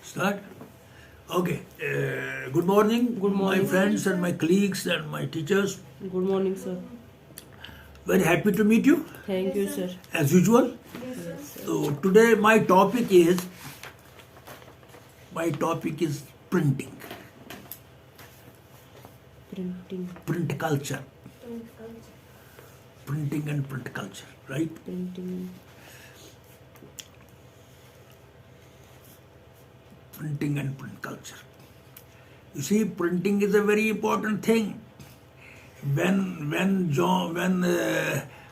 Start? Okay. Good morning, Good morning, my friends and my colleagues and my teachers. Good morning, sir. Very happy to meet you, Thank you, sir. as usual. So today my topic is printing, Printing, print culture, printing and print culture, right? printing. Printing and print culture. You see, printing is a very important thing. When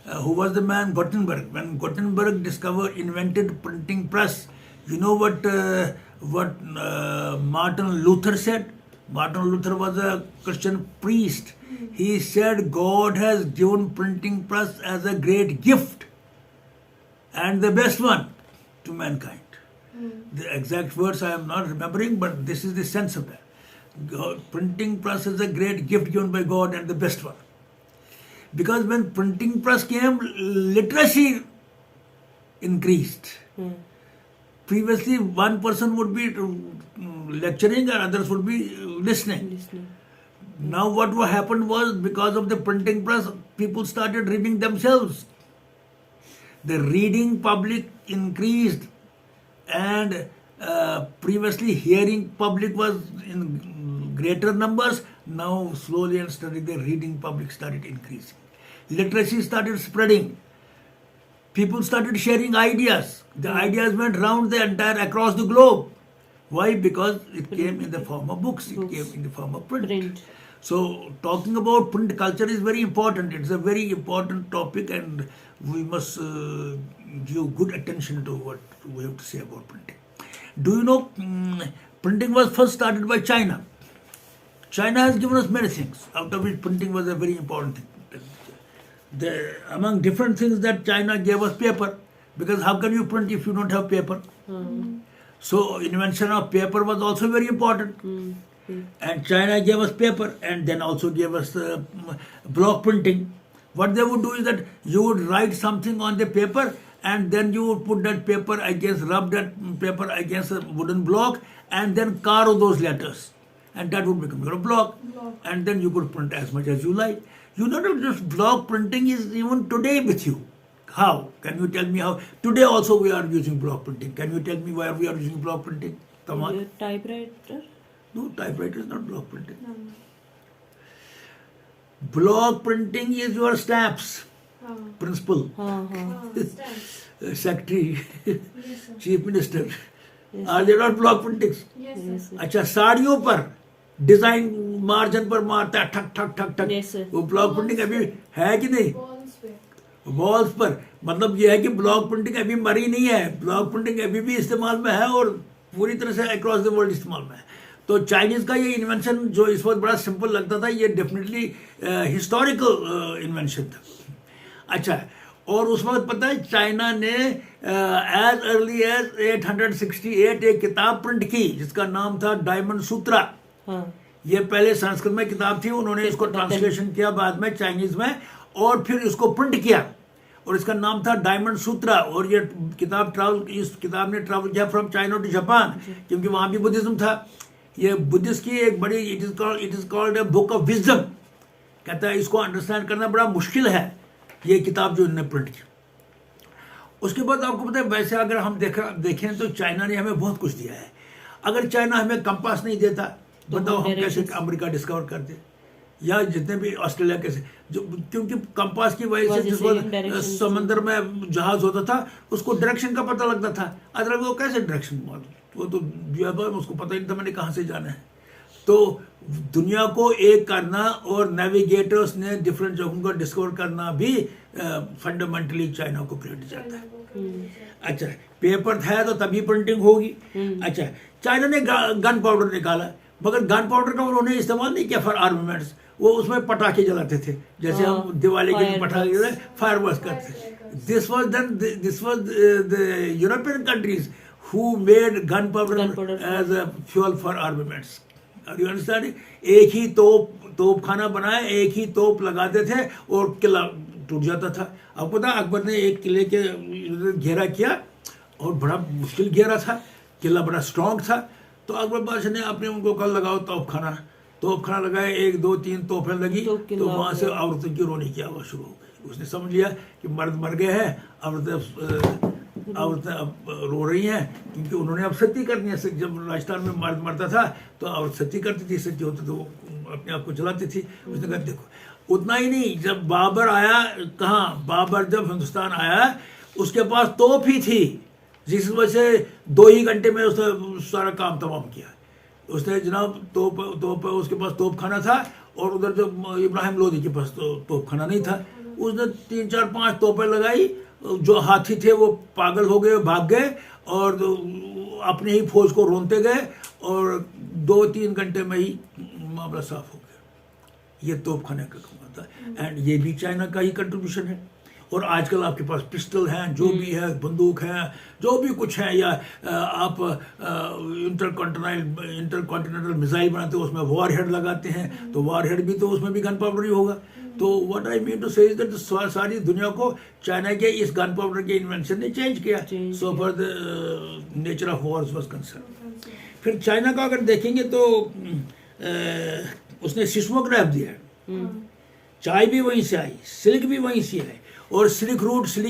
who was the man Gutenberg? When Gutenberg invented printing press, you know what Martin Luther said? Martin Luther was a Christian priest. He said God has given printing press as a great gift and the best one to mankind. The exact words I am not remembering, but this is the sense of that. Printing press is a great gift given by God and the best one. Because when printing press came, literacy increased. Previously, one person would be lecturing and others would be listening. Now what happened was, because of the printing press, people started reading themselves. The reading public increased, and previously hearing public was in greater numbers. Now slowly and steadily the reading public started increasing. Literacy started spreading. People started sharing ideas. The ideas went round across the globe. Why? Because it came in the form of books. It came in the form of print. So talking about print culture is very important. It's a very important topic, and we must give good attention to what we have to say about printing. Do you know, printing was first started by China. China has given us many things, out of which printing was a very important thing. Among different things that China gave us, paper, because how can you print if you don't have paper? So invention of paper was also very important. And China gave us paper, and then also gave us block printing. What they would do is that you would write something on the paper, and then you would put that paper rub that paper against a wooden block, and then carve those letters. And that would become your block. And then you could print as much as you like. You know that this block printing is even today with you. How? Can you tell me how? Today also we are using block printing. Can you tell me why we are using block printing? Come on. Typewriter? No, typewriter is not block printing. Block printing is your stamps. Principal, secretary, chief minister. Are they not block printings? Yes, sir. अच्छा, साड़ियों पर design margin पर मारता है, ठक ठक ठक ठक. Yes, sir. वो ब्लॉक प्रिंटिंग अभी है कि नहीं? वॉल्स पर. मतलब ये है कि ब्लॉक प्रिंटिंग अभी मरी नहीं है. ब्लॉक प्रिंटिंग अभी भी इस्तेमाल में है और पूरी तरह से अक्रॉस द वर्ल्ड इस्तेमाल में है. तो चाइनीज का ये इन्वेंशन जो इस वक्त बड़ा सिंपल लगता था, ये डेफिनेटली हिस्टोरिकल इन्वेंशन था. अच्छा, और उस वक्त पता है चाइना ने एज अर्ली एज 868 एक किताब प्रिंट की जिसका नाम था डायमंड सूत्रा. ये पहले संस्कृत में किताब थी, उन्होंने इसको ट्रांसलेशन किया बाद में चाइनीज में, और फिर इसको प्रिंट किया, और इसका नाम था डायमंड सूत्रा. और ये इस किताब ने ट्रैवल किया फ्रॉम चाइना टू जापान, क्योंकि वहां भी बुद्धिज्म था. ये बुद्धिस्ट की एक बड़ी it is called a book of wisdom. कहता है इसको अंडरस्टैंड करना बड़ा मुश्किल है, ये किताब जो इन्होंने प्रिंट की. उसके बाद आपको पता है, वैसे अगर हम देखें तो चाइना ने हमें बहुत कुछ दिया है. अगर चाइना हमें कंपास नहीं देता, बताओ हम कैसे अमेरिका डिस्कवर करते, या जितने भी ऑस्ट्रेलिया कैसे, जो क्योंकि कंपास की वजह से जिसको समंदर में जहाज होता था उसको डायरेक्शन का पता लगता था. अदरवाइज वो कैसे डायरेक्शन मालूम, वो तो उसको पता ही नहीं था मैंने कहाँ से जाना है. तो दुनिया को एक करना और नेविगेटर्स ने डिफरेंट जगहों को डिस्कवर करना भी फंडामेंटली चाइना को क्रेडिट जाता है. अच्छा, पेपर है तो तभी प्रिंटिंग होगी. अच्छा, चाइना ने गन पाउडर निकाला, मगर गन पाउडर का उन्होंने इस्तेमाल नहीं किया फॉर आर्मामेंट्स. वो उसमें पटाखे जलाते थे, जैसे हम दिवाली के पटाखे फायर वर्क करते. This was the European countries who made gunpowder as a fuel for armaments. You understand? एक ही तोप खाना बनाया, एक ही तोप लगाते थे और किला टूट जाता था. आपको पता, अकबर ने एक किले के घेरा किया और बड़ा मुश्किल घेरा था, किला बड़ा स्ट्रांग था. तो अकबर बादशाह ने आपने उनको कल लगाओ तोप खाना लगाए, 1 2 3 तोपें लगी, तो तो वहां से औरतों की रोने की आवाज़ शुरू हो गई। उसने समझ लिया कि मर्द मर गए हैं, औरतें अब रो रही हैं, क्योंकि उन्होंने अब सती करनी है। जब राजस्थान में मर्द मरता था तो औरत सती करती थी, सती होती तो अपने आप को जलाती थी। उसने कहा देखो, उतना ही नहीं, जब बाबर आया, कहाँ बाबर जब हिंदुस्तान आया, उसके पास तोप ही थी, जिस वजह से 2 ही घंटे में उसने सारा काम तमाम किया। उसने जनाब तोप उसके पास तोप खाना था, और उधर जो इब्राहिम लोदी के पास तोप खाना नहीं था। उसने 3 4 5 तोपें लगाई, जो हाथी थे वो पागल हो गए, भाग गए, और अपने ही फौज को रोनते गए, और 2-3 घंटे में ही मामला साफ हो गया। ये तोप खाने का काम था, एंड ये भी चाइना का ही कंट्रीब्यूशन है। और आजकल आपके पास पिस्टल हैं, जो भी है, बंदूक है, जो भी कुछ है, या आप इंटरकॉन्टिनेंटल मिसाइल बनाते हो, उसमें वॉर हेड लगाते हैं, तो वॉर हेड भी तो उसमें भी गन पाउडर ही होगा। तो व्हाट आई मीन टू से इज दैट सारी दुनिया को चाइना के इस गन पाउडर के इन्वेंशन ने चेंज किया, so for the nature of Wars was concern. फिर चाइना का अगर देखेंगे तो उसने सिस्मोग्राफ दिया है, चाय भी वहीं से आई, सिल्क भी वहीं से आई, और सिल्क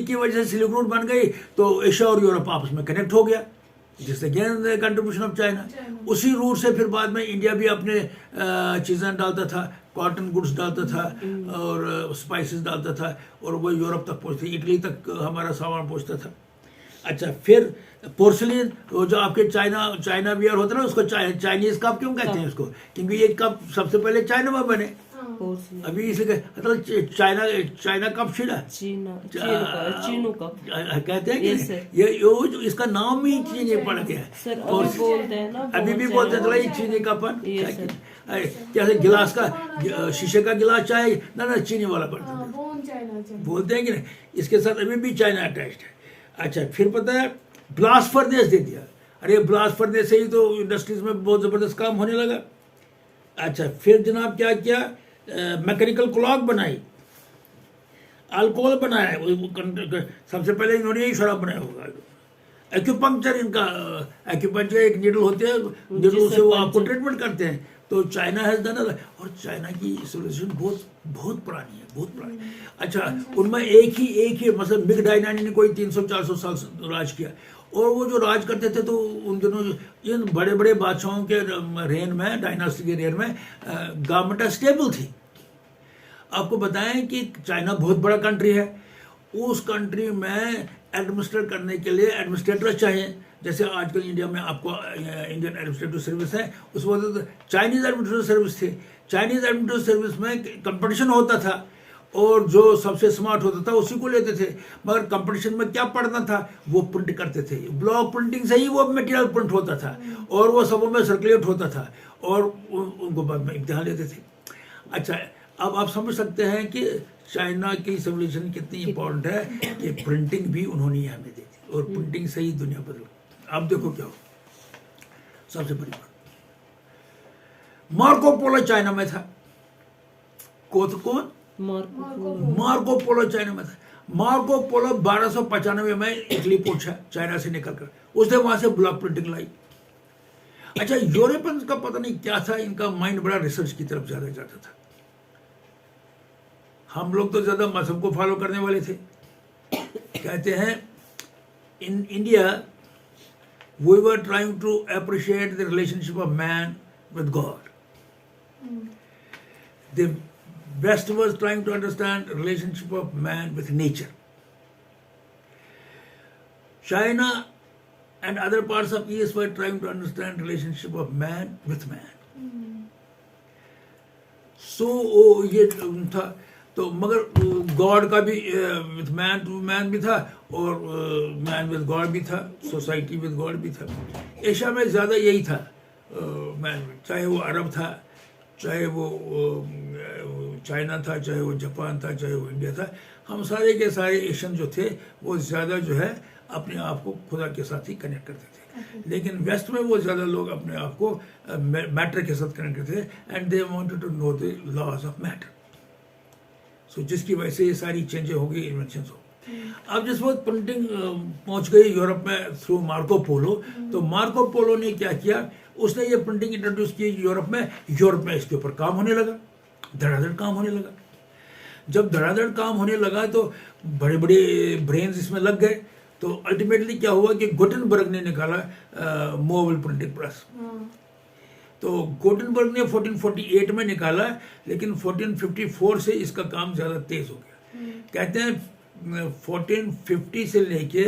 की वजह से सिल्क रूट बन गई, तो एशिया और यूरोप आपस में कनेक्ट हो गया, जिससे अगेन कंट्रीब्यूशन ऑफ चाइना। उसी रूट से फिर बाद में इंडिया भी अपने चीज़ें डालता था, कॉटन गुड्स डालता था, और स्पाइसेस डालता था, और वो यूरोप तक पहुँचती, इटली तक हमारा सामान पहुँचता था। अच्छा, फिर पोर्सलिन, वो जो आपके चाइना वियर होता है ना, उसको चाइनीज कप क्यों कहते हैं उसको? क्योंकि ये कप सबसे पहले चाइना में बने, अभी इसलिए मतलब चाइना कप छिड़ा, चीनू कप कहते हैं कि ये इसका नाम ही चीनी पड़ गया है। सर अभी बोलते हैं ना, अभी भी बोलते हैं ये चीनी का पन, कैसे गिलास का, शीशे का गिलास चाहे ना चीनी वाला बर्तन बोलते हैं कि नहीं, इसके साथ अभी भी चाइना अटैच्ड है। अच्छा, फिर पता है ब्लास्ट फर्नेस दे दिया। अरे ब्लास्ट फर्नेस से ही तो इंडस्ट्रीज में बहुत ज़बरदस्त काम होने लगा। अच्छा, फिर जनाब क्या किया, मैकेनिकल क्लॉक बनाई, अल्कोहल बनाया, सबसे पहले इन्होंने ही शराब बनाया होगा। एक्यूपंक्चर, इनका एक्यूपंक्चर एक नीडल होते हैं, नीडल से वो आपको ट्रीटमेंट करते हैं, तो चाइना हैज डन। और चाइना की सिविलाइजेशन बहुत पुरानी है, बहुत पुरानी। अच्छा, उनमें एक ही मतलब मिग डायनानी ने कोई 300-400 साल राज किया, और वो जो राज करते थे तो उन दिनों इन बड़े बड़े बादशाहों के रेन में, डायनास्टी के रेन में गवर्नमेंट स्टेबल थी। आपको बताएं कि चाइना बहुत बड़ा कंट्री है, उस कंट्री में एडमिनिस्ट्रेट करने के लिए एडमिनिस्ट्रेटर चाहिए। जैसे आजकल इंडिया में आपको इंडियन एडमिनिस्ट्रेटिव सर्विस है, उस वक्त चाइनीज एडमिनिस्ट्रेटिव सर्विस थी। चाइनीज एडमिनिस्ट्रेटिव सर्विस में कंपटीशन होता था, और जो सबसे स्मार्ट होता था उसी को लेते थे। मगर कंपटीशन में क्या पढ़ना था, वो प्रिंट करते थे, ब्लॉक प्रिंटिंग से ही वो मटेरियल प्रिंट होता था, और वो सबों में सर्कुलेट होता था, और उनको बाद में इम्तिहान लेते थे। अच्छा, अब आप समझ सकते हैं कि चाइना की सिविलाइजेशन कितनी इंपॉर्टेंट है, कि प्रिंटिंग भी उन्होंने हमें दी थी, और प्रिंटिंग से ही दुनिया बदल। अब देखो क्या हो, सबसे बड़ी बात, मार्को पोलो चाइना में था। कौन? मार्को पोलो चाइना में था। मार्को पोलो 1295 में इटली पहुंचा, चाइना से निकलकर, उसने वहां से ब्लॉक प्रिंटिंग लाई। अच्छा, यूरोपियंस का पता नहीं क्या था, इनका माइंड बड़ा रिसर्च की तरफ ज्यादा जाता था। हम लोग तो ज्यादा मजहब को फॉलो करने वाले थे। कहते हैं in India we were trying to appreciate the relationship of man with God, the West was trying to understand relationship of man with nature. China and other parts of East were trying to understand relationship of man with man. So ये था, तो मगर God का भी with man to man भी था, और man with God भी था, सोसाइटी विद गॉड भी था। एशिया में ज़्यादा यही था, मैन, चाहे वो अरब था, चाहे वो चाइना था, चाहे वो जापान था, चाहे वो इंडिया था, हम सारे के सारे एशियन जो थे वो ज़्यादा जो है अपने आप को खुदा के साथ ही कनेक्ट करते थे। लेकिन वेस्ट में वो ज़्यादा लोग अपने आप को मैटर के साथ कनेक्ट करते थे, and they wanted to know the laws of matter. सो जिसकी वजह से ये सारी चेंजें हो गई, इन्वेंशन हो। अब जिस वक्त प्रिंटिंग पहुंच गई यूरोप में थ्रू मार्को पोलो, तो मार्को पोलो ने क्या किया, उसने ये प्रिंटिंग इंट्रोड्यूस की यूरोप में इसके ऊपर काम होने लगा, धड़ाधड़ काम होने लगा। जब धड़ाधड़ काम होने लगा तो बड़े बड़े ब्रेन्स इसमें लग गए। तो अल्टीमेटली क्या हुआ कि गुटेनबर्ग ने निकाला मूवेबल प्रिंटिंग प्रेस। तो गुटेनबर्ग ने 1448 में निकाला, लेकिन 1454 से इसका काम ज़्यादा तेज हो गया। कहते हैं 1450 से लेके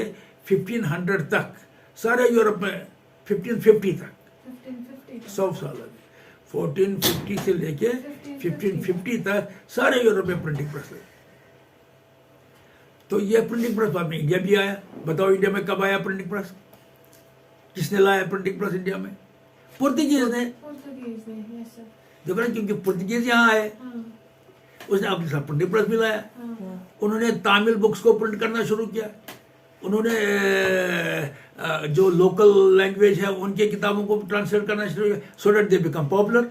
1500 तक सारे यूरोप में, 1550 तक 100 साल लगे। 1450 से लेके 1550 तक सारे यूरोप में प्रिंटिंग प्रेस लगे। तो ये प्रिंटिंग प्रेस बाद में इंडिया भी आया। बताओ इंडिया में कब आया प्रिंटिंग प्रेस? किसने लाया प्रिंटिंग प्रेस इंडिया में? पुर्तगीज ने। देखो ना, क्योंकि पुर्तगीज यहाँ आए, उसने अपने साथ प्रिंटिंग प्रेस भी लाया। उन्होंने तमिल बुक्स को प्रिंट करना शुरू किया। उन्होंने जो लोकल लैंग्वेज है उनके किताबों को ट्रांसलेट करना शुरू किया, so that they become popular.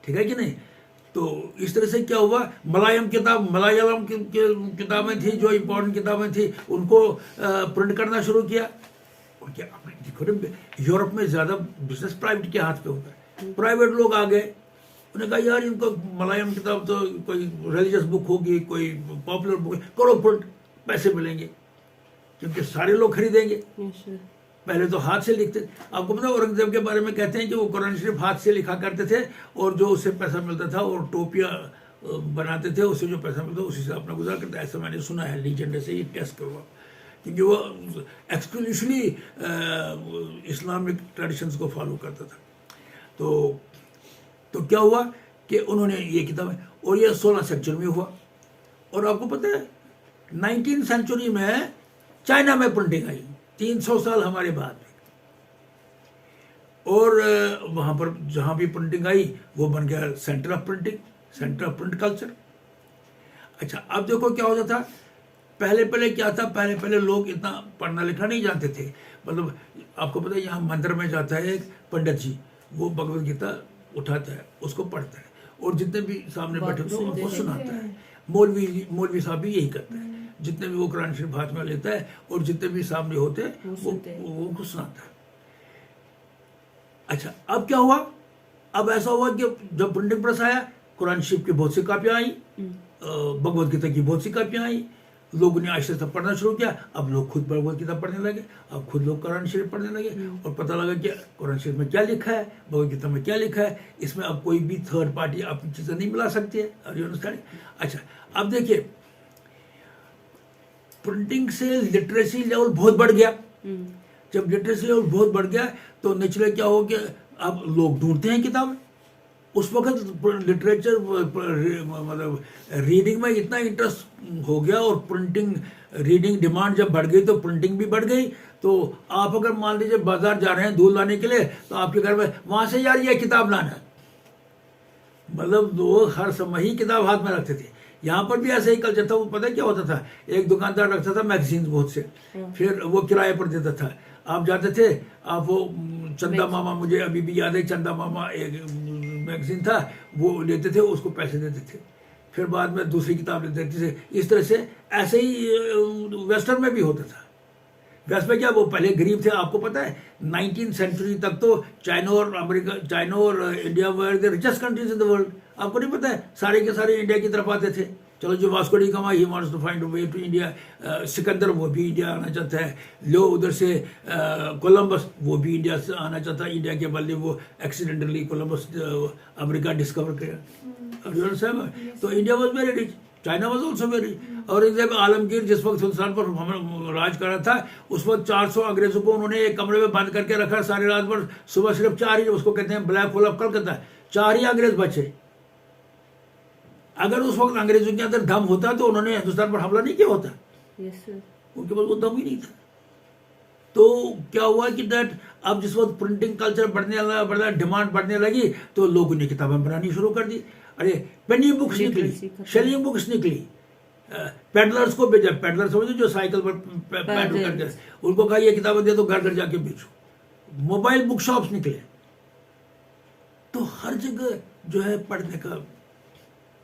ठीक है कि नहीं? तो इस तरह से क्या हुआ, मलयालम किताबें थी, जो इम्पोर्टेंट किताबें थी उनको प्रिंट करना शुरू किया। उनके अपने देखो ना, यूरोप में ज़्यादा बिजनेस प्राइवेट के हाथ पे होता है। प्राइवेट लोग आ गए, उन्होंने कहा यार इनको मलयालम किताब तो कोई रिलीजियस बुक होगी, कोई पॉपुलर बुक, करो प्रिंट, पैसे मिलेंगे, क्योंकि सारे लोग खरीदेंगे। पहले तो हाथ से लिखते। आपको पता है औरंगजेब के बारे में कहते हैं कि वो कुरान शरीफ हाथ से लिखा करते थे, और जो उससे पैसा मिलता था और टोपियाँ बनाते थे, उससे जो पैसा मिलता उसी से अपना गुजारा करता। ऐसा मैंने सुना है, लीजेंड से, ये टेस्ट करवा, क्योंकि वो एक्सक्लूसिवली इस्लामिक ट्रेडिशंस को फॉलो करता था। तो क्या हुआ कि उन्होंने ये किताबें, और ये 16 सेंचुरी में हुआ। और आपको पता है 19th सेंचुरी में चाइना में प्रिंटिंग आई, 300 साल हमारे बाद में। और वहाँ पर जहाँ भी प्रिंटिंग आई वो बन गया centre of printing, centre of print culture. अच्छा, अब देखो क्या होता था। पहले क्या था, पहले लोग इतना पढ़ना लिखना नहीं जानते थे। मतलब आपको पता है, यहाँ मंदिर में जाता है एक पंडित जी, वो भगवत गीता उठाता है, उसको पढ़ता है, और जितने भी सामने बैठे होते हैं उनको सुनाता है। मौलवी साहब भी यही करता है, जितने भी वो कुरान शरीफ हाथ में लेता है और जितने भी सामने होते हैं वो उनको सुनाता है। अच्छा, अब क्या हुआ, अब ऐसा हुआ कि जब प्रिंटिंग प्रेस आया, कुरान शरीफ की बहुत सी कापियाँ आई, भगवत गीता की बहुत सी कापियाँ आई, लोगों ने आहिस्ते आहिस्ते पढ़ना शुरू किया। अब लोग खुद भगवत गीता पढ़ने लगे, अब खुद लोग कुरान शरीफ पढ़ने लगे, और पता लगा कि कुरान शरीफ में क्या लिखा है, भगवत गीता में क्या लिखा है। इसमें अब कोई भी थर्ड पार्टी अपनी चीज़ें नहीं मिला सकती है। और यू अंडरस्टैंड? अच्छा, अब देखिए, प्रिंटिंग से लिटरेसी लेवल बहुत बढ़ गया। जब लिटरेसी लेवल बहुत बढ़ गया तो नेचुरली क्या हो गया, अब लोग ढूंढते हैं किताब। उस वक्त लिटरेचर मतलब रीडिंग में इतना इंटरेस्ट हो गया, और प्रिंटिंग रीडिंग डिमांड जब बढ़ गई तो प्रिंटिंग भी बढ़ गई। तो आप अगर मान लीजिए बाजार जा रहे हैं दूध लाने के लिए, तो आपके घर में वहाँ से यार ये किताब लाना, मतलब लोग हर समय ही किताब हाथ में रखते थे। यहाँ पर भी ऐसा ही कल्चर था। वो पता है क्या होता था, एक दुकानदार रखता था मैगजीन बहुत से, फिर वो किराए पर देता था। आप जाते थे, आप वो चंदा मामा, मुझे अभी भी याद है, चंदा मामा एक मैगजीन था, वो लेते थे, उसको पैसे देते थे, फिर बाद में दूसरी किताब लेते थे। इस तरह से ऐसे ही वेस्टर्न में भी होता था। वेस्ट में क्या, वो पहले गरीब थे। आपको पता है 19th सेंचुरी तक तो चाइना और India were the richest countries in the world. आपको नहीं पता है, सारे के सारे इंडिया की तरफ आते थे। चलो, जो Vasco da Gama, he wants to find a way to India. Sikandar, वो भी इंडिया आना चाहता है। लो उधर से कोलंबस, वो भी इंडिया से आना चाहता है। इंडिया के बदले वो एक्सीडेंटली कोलंबस अमेरिका डिस्कवर किया। तो India was very rich, China was also very. और जब आलमगीर जिस वक्त हिंदुस्तान पर राज कर रहा था, उस वक्त 400 अंग्रेजों को उन्होंने एक कमरे में बंद करके रखा सारी रात भर। सुबह सिर्फ 4 ही, उसको कहते हैं ब्लैक होल ऑफ कलकत्ता, 4 ही अंग्रेज बचे। अगर उस वक्त अंग्रेजों के अंदर दम होता तो उन्होंने हिंदुस्तान पर हमला नहीं किया होता। उनके पास वो दम ही नहीं था। तो क्या हुआ कि दैट अब जिस वक्त प्रिंटिंग कल्चर बढ़ने डिमांड बढ़ने लगी, तो लोगों ने किताबें बनानी शुरू कर दी। अरे पेनी बुक्स निकली, सेलिंग बुक्स निकली, पेडलर्स को भेजा। पेडलर समझो, जो साइकिल पर पेडल करते, उनको कहा ये किताबें दे दो, घर घर जाके बेचो। मोबाइल बुक शॉप्स निकले। तो हर जगह जो है पढ़ने का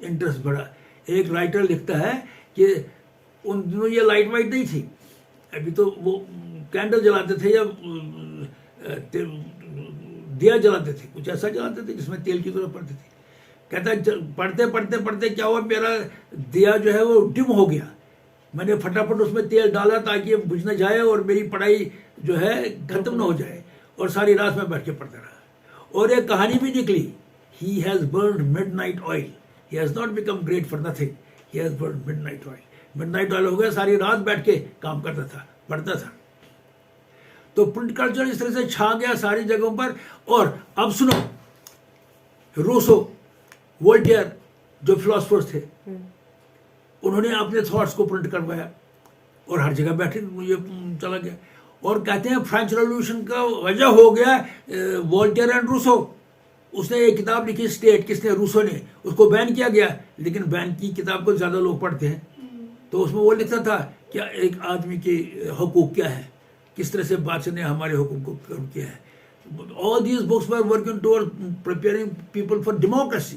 इंटरेस्ट बढ़ा। एक राइटर लिखता है कि उन दिनों ये लाइट वाइट नहीं थी, अभी तो वो कैंडल जलाते थे या दिया जलाते थे, कुछ ऐसा जलाते थे जिसमें तेल की जरूरत पड़ती थी। कहता है पढ़ते पढ़ते पढ़ते क्या हुआ, मेरा दिया जो है वो डिम हो गया, मैंने फटाफट उसमें तेल डाला ताकि बुझ न जाए और मेरी पढ़ाई जो है खत्म न हो जाए, और सारी रात में बैठ के पढ़ता रहा। और एक कहानी भी निकली, he has burned midnight oil, he has not become great for nothing, he has burned midnight oil. Midnight oil हो गया, सारी रात बैठ के काम करता था, पढ़ता था। तो प्रिंट कल्चर इस तरह से छा गया सारी जगहों पर। और अब सुनो, रूसो, वोल्टेयर जो फिलोसफर्स थे, उन्होंने अपने थॉट्स को प्रिंट करवाया और हर जगह बैठे ये चला गया। और कहते हैं फ्रेंच रेवोल्यूशन का वजह हो गया वोल्टेयर एंड रूसो। उसने एक किताब लिखी स्टेट, किसने, रूसो ने, उसको बैन किया गया, लेकिन बैन की किताब को ज्यादा लोग पढ़ते हैं। तो उसमें वो लिखता था क्या एक आदमी के हकूक क्या है, किस तरह से बादशाह ने हमारे हुक्म को कम किया है। All these books were working toward preparing people for democracy.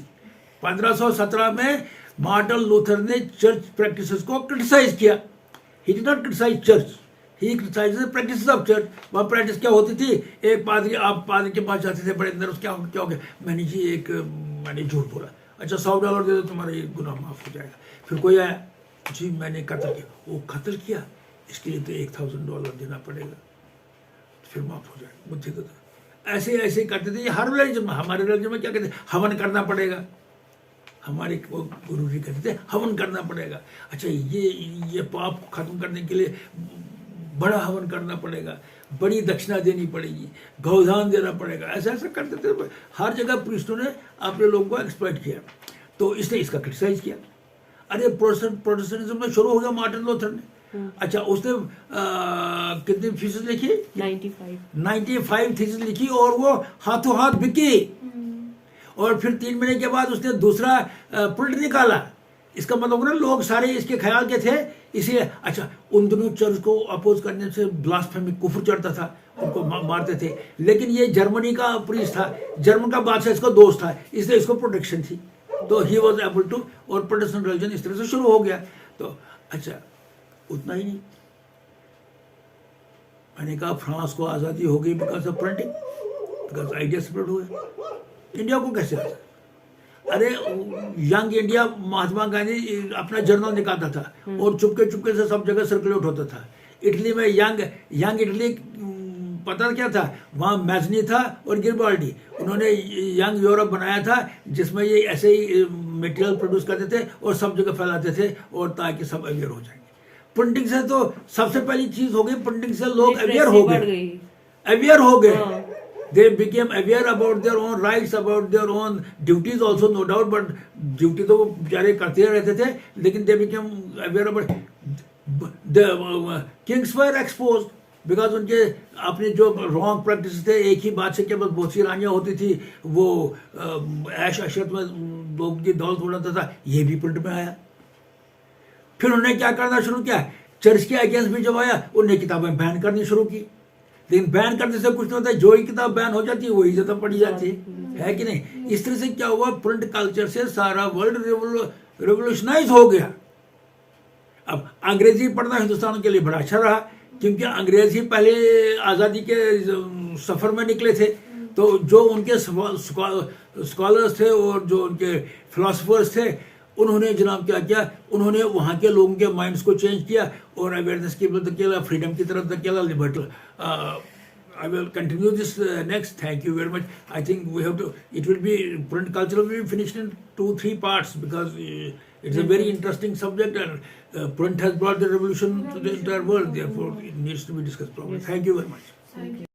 1517 में मार्टिन लूथर ने चर्च प्रैक्टिसेस को क्रिटिसाइज किया। He did not criticise church, he criticise the practices of church. वहाँ प्रैक्टिस क्या होती थी, एक पादरी, आप पादरी के पास जाते थे, बड़े अंदर क्या हो गया, मैंने झूठ बोला, अच्छा $100 दे दो, तुम्हारा ये गुनाह माफ हो जाएगा। फिर कोई आया, जी मैंने कत्ल किया, वो कत्ल किया, इसके लिए तो $1000 देना पड़ेगा, फिर माफ हो जाएगा, बुद्धि को। ऐसे ऐसे करते थे। ये हर रिलीजन में, हमारे रिलीजन में क्या कहते हैं, हवन करना पड़ेगा। हमारे गुरु जी कहते थे हवन करना पड़ेगा। अच्छा, ये पाप को खत्म करने के लिए बड़ा हवन करना पड़ेगा, बड़ी दक्षिणा देनी पड़ेगी, गौदान देना पड़ेगा, ऐसा ऐसा करते थे। हर जगह प्रीस्टों ने अपने लोगों को एक्सप्लॉइट किया, तो इसने इसका क्रिटिसाइज किया। अरे प्रोटेस्टेंटिज्म में शुरू हो गया मार्टिन लूथर ने। अच्छा, उसने कितनी थीसिस लिखी, 95 थीसिस लिखी, और वो हाथों हाथ बिकी। और फिर 3 महीने के बाद उसने दूसरा प्रिंट निकाला। इसका मतलब ना लोग सारे इसके ख्याल के थे, इसलिए। अच्छा, उन दोनों चर्च को अपोज करने से ब्लास्फेमी, कुफर चढ़ता था, उनको मारते थे। लेकिन ये जर्मनी का प्रीस्ट था, जर्मन का बादशाह इसका दोस्त था, इसलिए इसको प्रोटेक्शन थी, तो ही वॉज एबल टू। और प्रोटेस्टेंट रिलीजन इस तरह से शुरू हो गया। तो अच्छा, उतना ही नहीं, मैंने कहा फ्रांस को आज़ादी हो गई because of printing, because idea spread हुए। इंडिया को कैसे आज़ादी? अरे यंग इंडिया, महात्मा गांधी अपना जर्नल निकालता था और चुपके चुपके से सब जगह सर्कुलेट होता था। इटली में यंग इटली, पता क्या था, वहाँ मैजनी था और गिरबाल्डी, उन्होंने यंग यूरोप बनाया था, जिसमें ये ऐसे ही मटेरियल प्रोड्यूस करते थे और सब जगह फैलाते थे, और ताकि सब अवेयर हो जाएंगे। प्रिंटिंग से तो सबसे पहली चीज हो गई, प्रिंटिंग से लोग अवेयर हो गए। They became aware about their own rights, about their own duties also, no doubt, but duty तो वो बेचारे करते रहते थे, लेकिन they became aware about the kings were exposed because उनके अपने जो रॉन्ग प्रैक्टिस थे, एक ही बादशाह के पास बहुत सी रानियां होती थी, वो ऐश अशरत में लोगों की दौलत उड़ाता था, ये भी प्रिंट में आया। फिर उन्होंने क्या करना शुरू किया, चर्च के अगेंस्ट भी जब आया, उन्होंने किताबें बैन करनी शुरू की। लेकिन बैन करने से कुछ नहीं होता, जो ही किताब बैन हो जाती है वही ज्यादा पढ़ी जाती है कि नहीं। इस तरह से क्या हुआ, प्रिंट कल्चर से सारा वर्ल्ड रेवोल्यूशनाइज हो गया। अब अंग्रेजी पढ़ना हिंदुस्तान के लिए बड़ा अच्छा रहा, क्योंकि अंग्रेजी पहले आज़ादी के सफ़र में निकले थे, तो जो उनके स्कॉलर्स थे और जो उनके फिलोसफर्स थे, उन्होंने जनाब क्या किया, उन्होंने वहाँ के लोगों के माइंड्स को चेंज किया और अवेयरनेस की तरफ धकेला, फ्रीडम की तरफ धकेला, liberty. I will continue this next. Thank you very much. I think we have to. It will be print culture will be finished in 2-3 parts because it's a very interesting subject, and print has brought the revolution to the entire world. Therefore, it needs to be discussed properly. Thank you very much. Thank you.